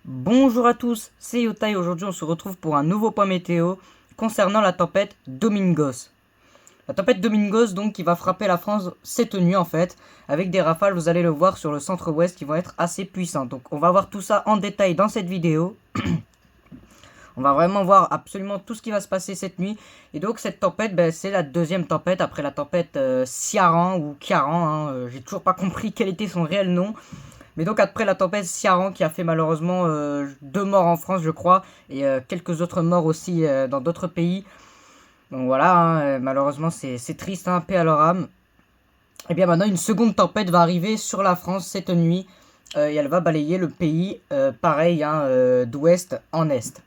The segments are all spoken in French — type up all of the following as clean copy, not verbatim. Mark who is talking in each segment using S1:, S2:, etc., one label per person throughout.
S1: Bonjour à tous, c'est Yota et aujourd'hui on se retrouve pour un nouveau point météo concernant la tempête Domingos. La tempête Domingos donc qui va frapper la France cette nuit en fait, avec des rafales, vous allez le voir, sur le centre-ouest qui vont être assez puissantes. Donc on va voir tout ça en détail dans cette vidéo. On va vraiment voir absolument tout ce qui va se passer cette nuit. Et donc cette tempête, c'est la deuxième tempête après la tempête Ciarán ou Ciarán. J'ai toujours pas compris quel était son réel nom. Mais donc après la tempête Ciarán qui a fait malheureusement 2 morts en France je crois. Et quelques autres morts aussi dans d'autres pays. Donc voilà, malheureusement c'est triste, paix à leur âme. Et bien maintenant une seconde tempête va arriver sur la France cette nuit. Et elle va balayer le pays pareil d'ouest en est.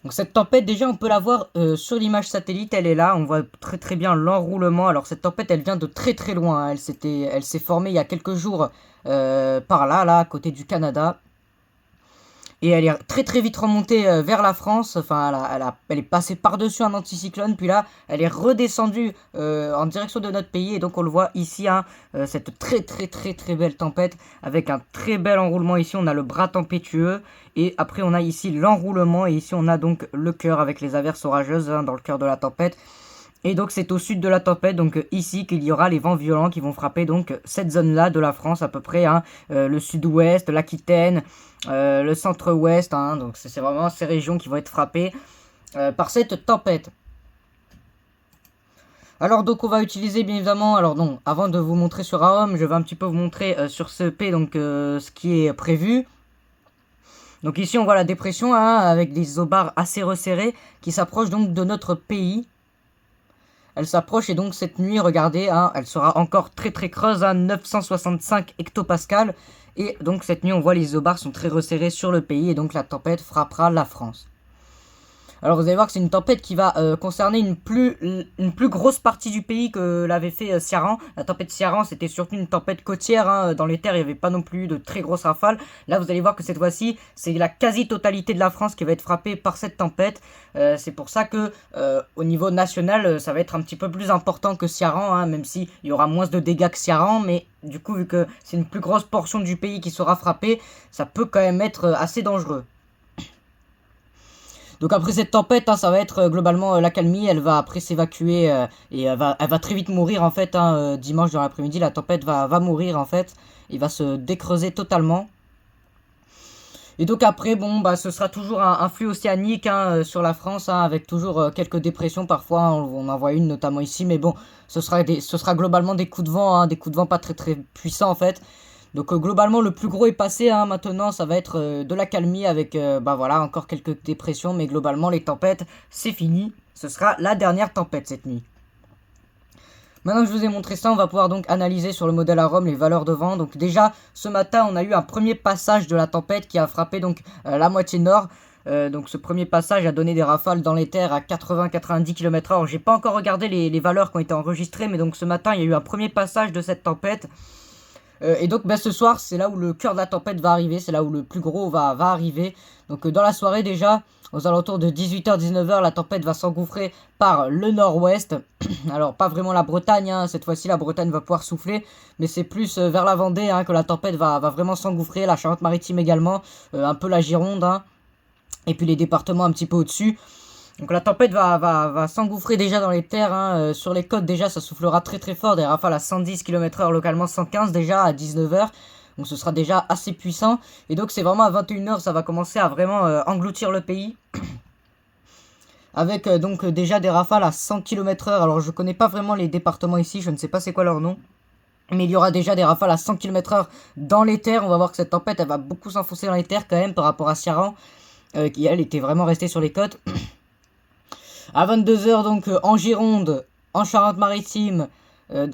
S1: Donc cette tempête, déjà on peut la voir sur l'image satellite, elle est là, on voit très bien l'enroulement. Alors cette tempête elle vient de très loin, elle s'est formée il y a quelques jours par là à côté du Canada. Et elle est très vite remontée vers la France, enfin elle est passée par-dessus un anticyclone, puis là elle est redescendue en direction de notre pays. Et donc on le voit ici, cette très belle tempête, avec un très bel enroulement. Ici on a le bras tempétueux, et après on a ici l'enroulement, et ici on a donc le cœur avec les averses orageuses dans le cœur de la tempête. Et donc c'est au sud de la tempête, donc ici, qu'il y aura les vents violents qui vont frapper donc cette zone-là de la France à peu près, le sud-ouest, l'Aquitaine, le centre-ouest, donc c'est vraiment ces régions qui vont être frappées par cette tempête. Alors donc on va utiliser bien évidemment, alors non, avant de vous montrer sur AOM, je vais un petit peu vous montrer sur CEP donc ce qui est prévu. Donc ici on voit la dépression avec des isobars assez resserrés qui s'approchent donc de notre pays. Elle s'approche, et donc cette nuit, regardez, elle sera encore très creuse, 965 hectopascales. Et donc cette nuit, on voit les isobars sont très resserrés sur le pays, et donc la tempête frappera la France. Alors vous allez voir que c'est une tempête qui va concerner une plus grosse partie du pays que l'avait fait Ciarán. La tempête Ciarán, c'était surtout une tempête côtière, dans les terres il n'y avait pas non plus de très grosses rafales. Là vous allez voir que cette fois-ci c'est la quasi-totalité de la France qui va être frappée par cette tempête. C'est pour ça que au niveau national ça va être un petit peu plus important que Ciarán, même si il y aura moins de dégâts que Ciarán. Mais du coup, vu que c'est une plus grosse portion du pays qui sera frappée, ça peut quand même être assez dangereux. Donc après cette tempête, ça va être globalement l'accalmie. Elle va après s'évacuer et elle va très vite mourir en fait. Dimanche dans l'après-midi, la tempête va mourir en fait. Il va se décreuser totalement. Et donc après, ce sera toujours un flux océanique sur la France, avec toujours quelques dépressions parfois. On en voit une notamment ici, mais bon, ce sera globalement des coups de vent, des coups de vent pas très puissants en fait. Donc globalement le plus gros est passé, maintenant ça va être de l'accalmie avec voilà, encore quelques dépressions, mais globalement les tempêtes c'est fini, ce sera la dernière tempête cette nuit. Maintenant que je vous ai montré ça, on va pouvoir donc analyser sur le modèle AROM les valeurs de vent. Donc déjà ce matin on a eu un premier passage de la tempête qui a frappé donc la moitié nord. Donc ce premier passage a donné des rafales dans les terres à 80-90 km/h. J'ai pas encore regardé les valeurs qui ont été enregistrées, mais donc ce matin il y a eu un premier passage de cette tempête. Et donc ce soir c'est là où le cœur de la tempête va arriver, c'est là où le plus gros va arriver. Donc dans la soirée déjà, aux alentours de 18h-19h, la tempête va s'engouffrer par le nord-ouest. Alors pas vraiment la Bretagne, cette fois-ci la Bretagne va pouvoir souffler, mais c'est plus vers la Vendée que la tempête va vraiment s'engouffrer, la Charente-Maritime également, un peu la Gironde, et puis les départements un petit peu au-dessus. Donc la tempête va s'engouffrer déjà dans les terres, sur les côtes déjà ça soufflera très fort, des rafales à 110 km/h, localement 115 déjà à 19h. Donc ce sera déjà assez puissant. Et donc c'est vraiment à 21h ça va commencer à vraiment engloutir le pays. Avec donc déjà des rafales à 100 km/h. Alors je connais pas vraiment les départements ici, je ne sais pas c'est quoi leur nom. Mais il y aura déjà des rafales à 100 km/h dans les terres. On va voir que cette tempête elle va beaucoup s'enfoncer dans les terres quand même par rapport à Ciarán, qui elle était vraiment restée sur les côtes. À 22h donc en Gironde, en Charente-Maritime,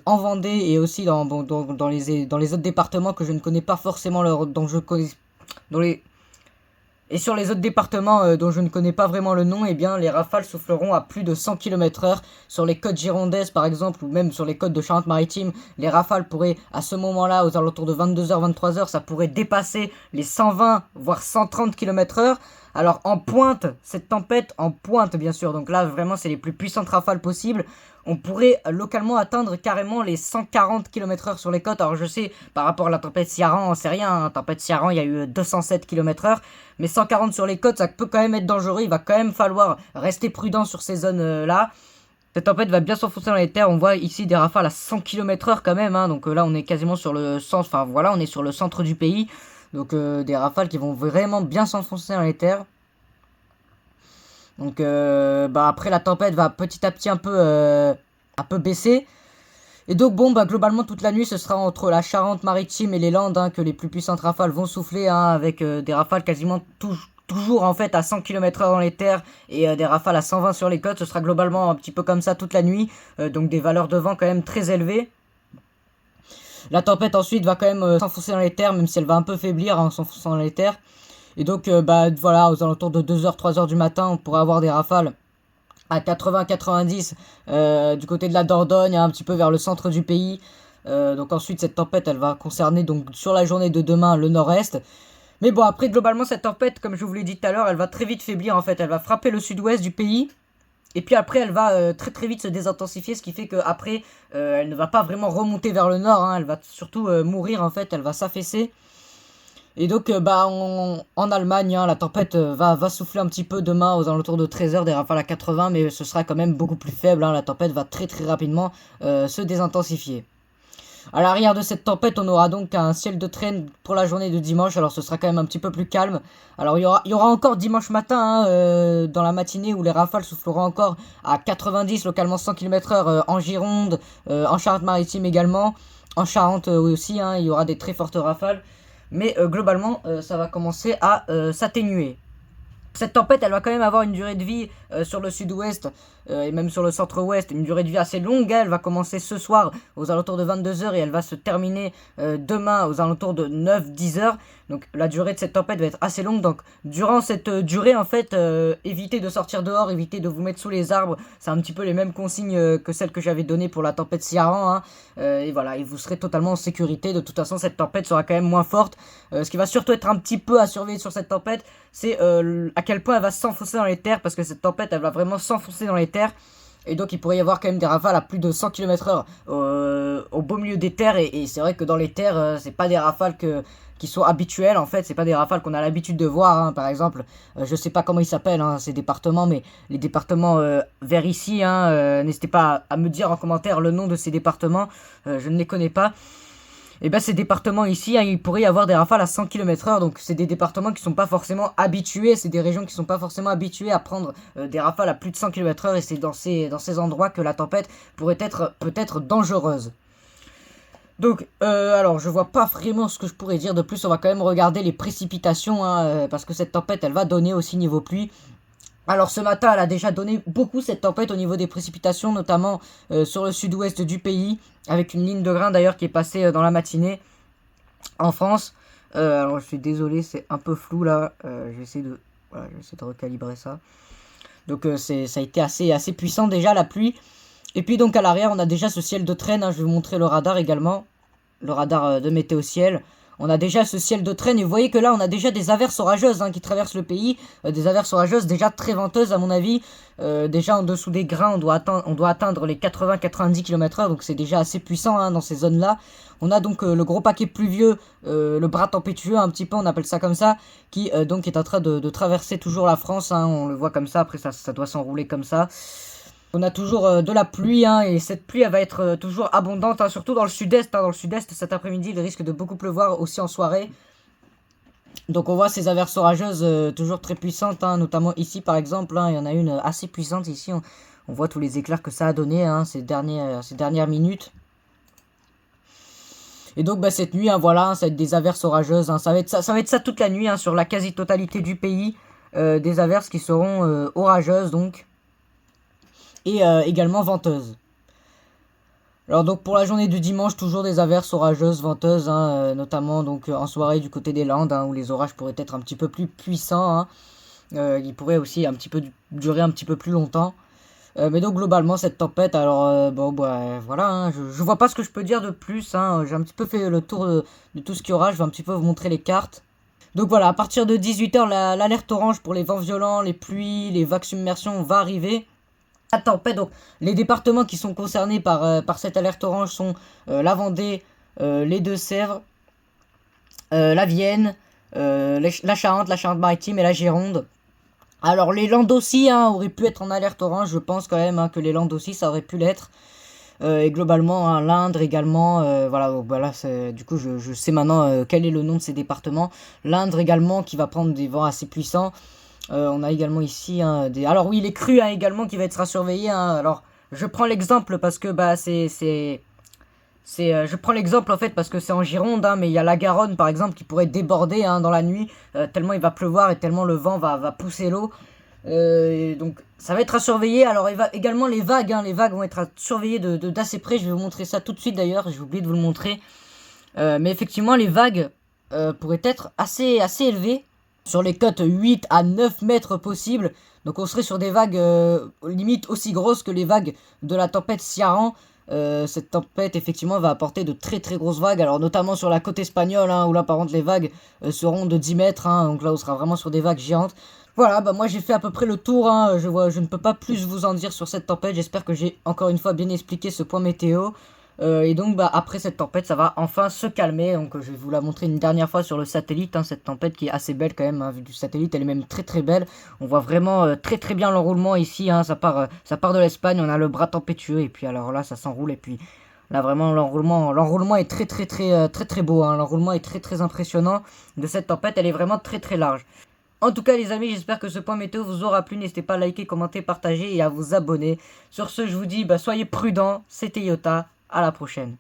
S1: en Vendée et aussi dans les autres départements que je ne connais pas forcément Et sur les autres départements dont je ne connais pas vraiment le nom, eh bien les rafales souffleront à plus de 100 km/h. Sur les côtes girondaises par exemple, ou même sur les côtes de Charente-Maritime, les rafales pourraient à ce moment-là, aux alentours de 22h, 23h, ça pourrait dépasser les 120 voire 130 km/h. Alors en pointe, cette tempête en pointe bien sûr, donc là vraiment c'est les plus puissantes rafales possibles. On pourrait localement atteindre carrément les 140 km/h sur les côtes. Alors je sais, par rapport à la tempête Ciarán, c'est rien, hein. Tempête Ciarán, il y a eu 207 km/h. Mais 140 sur les côtes, ça peut quand même être dangereux. Il va quand même falloir rester prudent sur ces zones-là. Cette tempête va bien s'enfoncer dans les terres. On voit ici des rafales à 100 km/h quand même, hein. Donc là, on est quasiment sur le centre. Enfin voilà, on est sur le centre du pays. Donc des rafales qui vont vraiment bien s'enfoncer dans les terres. Donc après la tempête va petit à petit un peu baisser. Et donc bon globalement toute la nuit ce sera entre la Charente-Maritime et les Landes hein, que les plus puissantes rafales vont souffler hein, avec des rafales quasiment toujours en fait à 100 km/h dans les terres et des rafales à 120 sur les côtes. Ce sera globalement un petit peu comme ça toute la nuit. Donc des valeurs de vent quand même très élevées. La tempête ensuite va quand même s'enfoncer dans les terres, même si elle va un peu faiblir en s'enfonçant dans les terres. Et donc, voilà, aux alentours de 2h, 3h du matin, on pourrait avoir des rafales à 80-90 du côté de la Dordogne, un petit peu vers le centre du pays. Donc ensuite, cette tempête, elle va concerner donc sur la journée de demain le nord-est. Mais bon, après, globalement, cette tempête, comme je vous l'ai dit tout à l'heure, elle va très vite faiblir en fait. Elle va frapper le sud-ouest du pays. Et puis après, elle va très vite se désintensifier, ce qui fait qu'après, elle ne va pas vraiment remonter vers le nord. Hein, elle va surtout mourir en fait, elle va s'affaisser. Et donc, en Allemagne, hein, la tempête va souffler un petit peu demain aux alentours de 13h, des rafales à 80, mais ce sera quand même beaucoup plus faible. Hein, la tempête va très rapidement se désintensifier. À l'arrière de cette tempête, on aura donc un ciel de traîne pour la journée de dimanche. Alors, ce sera quand même un petit peu plus calme. Alors, il y aura encore dimanche matin, hein, dans la matinée, où les rafales souffleront encore à 90, localement 100 km/h en Gironde, en Charente-Maritime également. En Charente aussi, hein, il y aura des très fortes rafales. Mais globalement, ça va commencer à s'atténuer. Cette tempête, elle va quand même avoir une durée de vie sur le sud-ouest et même sur le centre-ouest, une durée de vie assez longue. Elle va commencer ce soir aux alentours de 22h et elle va se terminer demain aux alentours de 9-10h. Donc la durée de cette tempête va être assez longue. Donc durant cette durée, en fait, évitez de sortir dehors, évitez de vous mettre sous les arbres. C'est un petit peu les mêmes consignes que celles que j'avais données pour la tempête Ciarán. Hein. Et voilà, et vous serez totalement en sécurité. De toute façon, cette tempête sera quand même moins forte. Ce qui va surtout être un petit peu à surveiller sur cette tempête, c'est à quel point elle va s'enfoncer dans les terres, parce que cette tempête, elle va vraiment s'enfoncer dans les terres. Et donc il pourrait y avoir quand même des rafales à plus de 100 km/h au beau milieu des terres. Et c'est vrai que dans les terres, c'est pas des rafales qui sont habituelles en fait. C'est pas des rafales qu'on a l'habitude de voir. Hein. Par exemple, je sais pas comment ils s'appellent hein, ces départements, mais les départements vers ici, hein, n'hésitez pas à me dire en commentaire le nom de ces départements. Je ne les connais pas. Et ben ces départements ici, hein, il pourrait y avoir des rafales à 100 km/h, donc c'est des départements qui sont pas forcément habitués, c'est des régions qui sont pas forcément habituées à prendre des rafales à plus de 100 km/h, et c'est dans ces endroits que la tempête pourrait être peut-être dangereuse. Donc, alors je vois pas vraiment ce que je pourrais dire de plus, on va quand même regarder les précipitations, hein, parce que cette tempête elle va donner aussi niveau pluie. Alors ce matin, elle a déjà donné beaucoup cette tempête au niveau des précipitations, notamment sur le sud-ouest du pays, avec une ligne de grain d'ailleurs qui est passée dans la matinée en France. Alors je suis désolé, c'est un peu flou là, je vais essayer de recalibrer ça. Donc ça a été assez puissant déjà la pluie. Et puis donc à l'arrière, on a déjà ce ciel de traîne, hein, je vais vous montrer le radar également, le radar de météo ciel. On a déjà ce ciel de traîne et vous voyez que là on a déjà des averses orageuses hein, qui traversent le pays, des averses orageuses déjà très venteuses à mon avis. Déjà en dessous des grains on doit atteindre les 80-90 km/h, donc c'est déjà assez puissant hein, dans ces zones là. On a donc le gros paquet pluvieux, le bras tempétueux un petit peu, on appelle ça comme ça, qui donc est en train de traverser toujours la France, hein, on le voit comme ça, après ça doit s'enrouler comme ça. On a toujours de la pluie, hein, et cette pluie elle va être toujours abondante, hein, surtout dans le sud-est. Hein, dans le sud-est, cet après-midi, il risque de beaucoup pleuvoir aussi en soirée. Donc on voit ces averses orageuses toujours très puissantes, hein, notamment ici par exemple. Hein, il y en a une assez puissante ici. On voit tous les éclairs que ça a donné hein, ces dernières minutes. Et donc cette nuit, hein, voilà, hein, ça va être des averses orageuses. Hein, ça va être ça toute la nuit hein, sur la quasi-totalité du pays. Des averses qui seront orageuses donc. Et également venteuse. Alors donc pour la journée du dimanche, toujours des averses orageuses, venteuses, hein, notamment donc en soirée du côté des Landes, hein, où les orages pourraient être un petit peu plus puissants, hein. Ils pourraient aussi un petit peu durer un petit peu plus longtemps. Mais donc globalement cette tempête, alors bon bah voilà, hein, je vois pas ce que je peux dire de plus, hein, j'ai un petit peu fait le tour de tout ce qu'il y aura, je vais un petit peu vous montrer les cartes. Donc voilà, à partir de 18h, l'alerte orange pour les vents violents, les pluies, les vagues submersion va arriver. La tempête, donc les départements qui sont concernés par cette alerte orange sont la Vendée, les Deux-Sèvres, la Vienne, la Charente-Maritime et la Gironde. Alors les Landes aussi hein, auraient pu être en alerte orange, je pense quand même hein, que les Landes aussi ça aurait pu l'être. Et globalement hein, l'Indre également, voilà, donc, voilà du coup je sais maintenant quel est le nom de ces départements. L'Indre également qui va prendre des vents assez puissants. On a également ici hein, des... Alors oui les crues hein, également qui va être à surveiller. Hein. Alors je prends l'exemple parce que bah je prends l'exemple en fait parce que c'est en Gironde, hein, mais il y a la Garonne par exemple qui pourrait déborder hein, dans la nuit, tellement il va pleuvoir et tellement le vent va pousser l'eau. Donc ça va être à surveiller. Alors également les vagues, hein, les vagues vont être à surveiller d'assez près. Je vais vous montrer ça tout de suite d'ailleurs, j'ai oublié de vous le montrer. Mais effectivement les vagues pourraient être assez élevées, sur les cotes 8 à 9 mètres possibles. Donc on serait sur des vagues limite aussi grosses que les vagues de la tempête Ciarán. Cette tempête effectivement va apporter de très grosses vagues, alors notamment sur la côte espagnole hein, où là par contre les vagues seront de 10 mètres hein, donc là on sera vraiment sur des vagues géantes. Voilà, bah moi j'ai fait à peu près le tour hein. Je ne peux pas plus vous en dire sur cette tempête. J'espère que j'ai encore une fois bien expliqué ce point météo. Et donc bah après cette tempête ça va enfin se calmer, donc je vais vous la montrer une dernière fois sur le satellite hein, cette tempête qui est assez belle quand même hein, vu du satellite elle est même très belle. On voit vraiment très bien l'enroulement ici hein, ça part de l'Espagne, on a le bras tempétueux et puis alors là ça s'enroule et puis là vraiment l'enroulement est très beau hein, l'enroulement est très impressionnant de cette tempête, elle est vraiment très large. En tout cas les amis, j'espère que ce point météo vous aura plu, n'hésitez pas à liker, commenter, partager et à vous abonner. Sur ce je vous dis bah, soyez prudents, c'était Yota, à la prochaine.